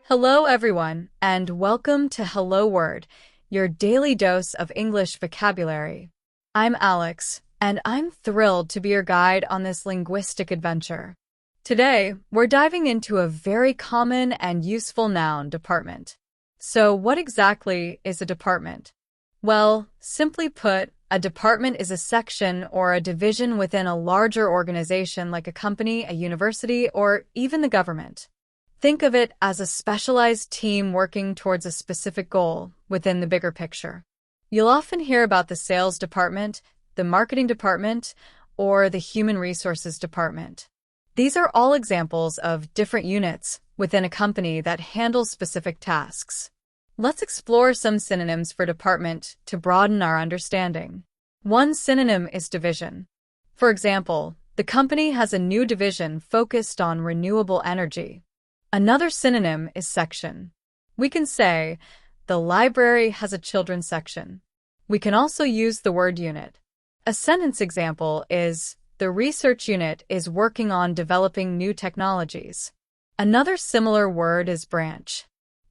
Hello, everyone, and welcome to Hello Word, your daily dose of English vocabulary. I'm Alex, and I'm thrilled to be your guide on this linguistic adventure. Today, we're diving into a very common and useful noun, department. So, what exactly is a department? Well, simply put, a department is a section or a division within a larger organization like a company, a university, or even the government. Think of it as a specialized team working towards a specific goal within the bigger picture. You'll often hear about the sales department, the marketing department, or the human resources department. These are all examples of different units within a company that handle specific tasks. Let's explore some synonyms for department to broaden our understanding. One synonym is division. For example, the company has a new division focused on renewable energy. Another synonym is section. We can say, the library has a children's section. We can also use the word unit. A sentence example is, the research unit is working on developing new technologies. Another similar word is branch.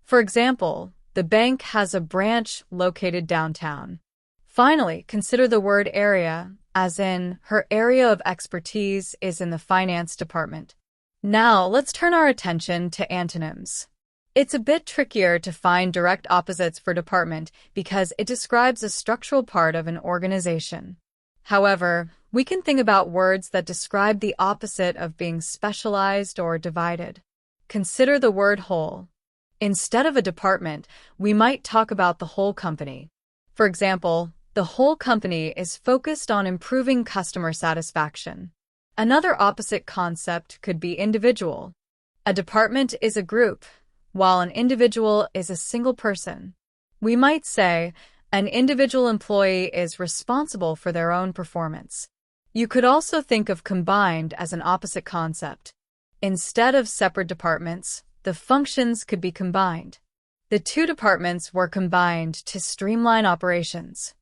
For example, the bank has a branch located downtown. Finally, consider the word area, as in, her area of expertise is in the finance department. Now, let's turn our attention to antonyms. It's a bit trickier to find direct opposites for department because it describes a structural part of an organization. However, we can think about words that describe the opposite of being specialized or divided. Consider the word whole. Instead of a department, we might talk about the whole company. For example, the whole company is focused on improving customer satisfaction. Another opposite concept could be individual. A department is a group, while an individual is a single person. We might say, an individual employee is responsible for their own performance. You could also think of combined as an opposite concept. Instead of separate departments, the functions could be combined. The two departments were combined to streamline operations.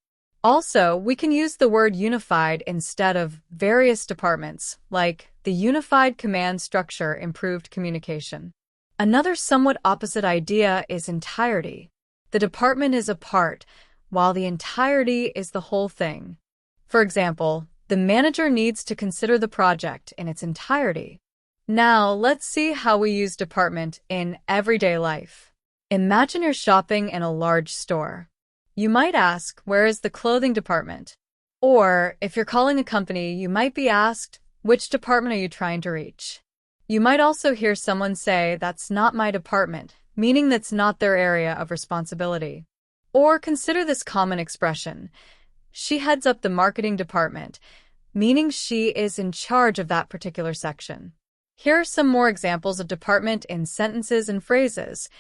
Also, we can use the word unified instead of various departments, like the unified command structure improved communication. Another somewhat opposite idea is entirety. The department is a part, while the entirety is the whole thing. For example, the manager needs to consider the project in its entirety. Now, let's see how we use department in everyday life. Imagine you're shopping in a large store. You might ask, where is the clothing department? Or, if you're calling a company, you might be asked, which department are you trying to reach? You might also hear someone say, that's not my department, meaning that's not their area of responsibility. Or consider this common expression, she heads up the marketing department, meaning she is in charge of that particular section. Here are some more examples of department in sentences and phrases.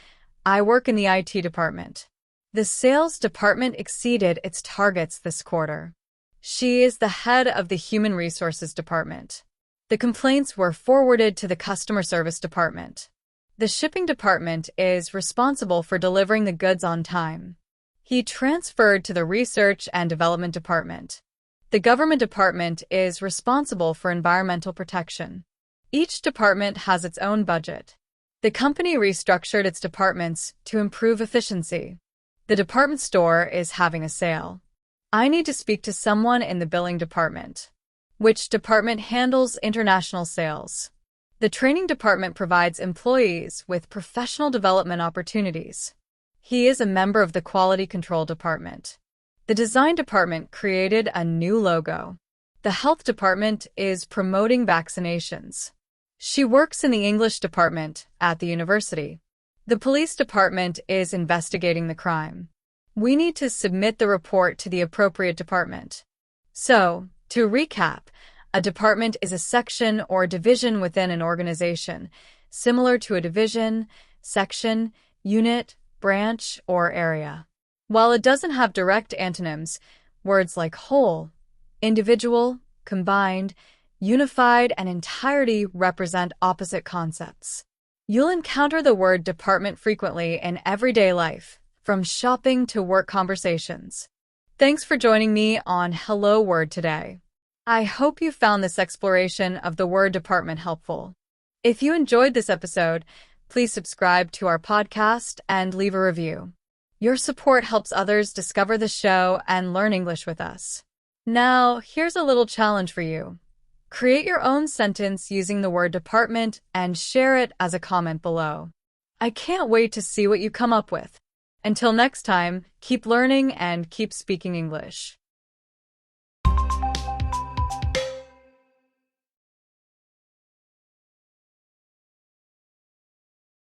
I work in the IT department. The sales department exceeded its targets this quarter. She is the head of the human resources department. The complaints were forwarded to the customer service department. The shipping department is responsible for delivering the goods on time. He transferred to the research and development department. The government department is responsible for environmental protection. Each department has its own budget. The company restructured its departments to improve efficiency. The department store is having a sale. I need to speak to someone in the billing department. Which department handles international sales? The training department provides employees with professional development opportunities. He is a member of the quality control department. The design department created a new logo. The health department is promoting vaccinations. She works in the English department at the university. The police department is investigating the crime. We need to submit the report to the appropriate department. So, to recap, a department is a section or division within an organization, similar to a division, section, unit, branch, or area. While it doesn't have direct antonyms, words like whole, individual, combined, unified, and entirety represent opposite concepts. You'll encounter the word department frequently in everyday life, from shopping to work conversations. Thanks for joining me on Hello Word today. I hope you found this exploration of the word department helpful. If you enjoyed this episode, Please subscribe to our podcast and leave a review. Your support helps others discover the show and learn English with us. Now, here's a little challenge for you. Create your own sentence using the word department and share it as a comment below. I can't wait to see what you come up with. Until next time, keep learning and keep speaking English.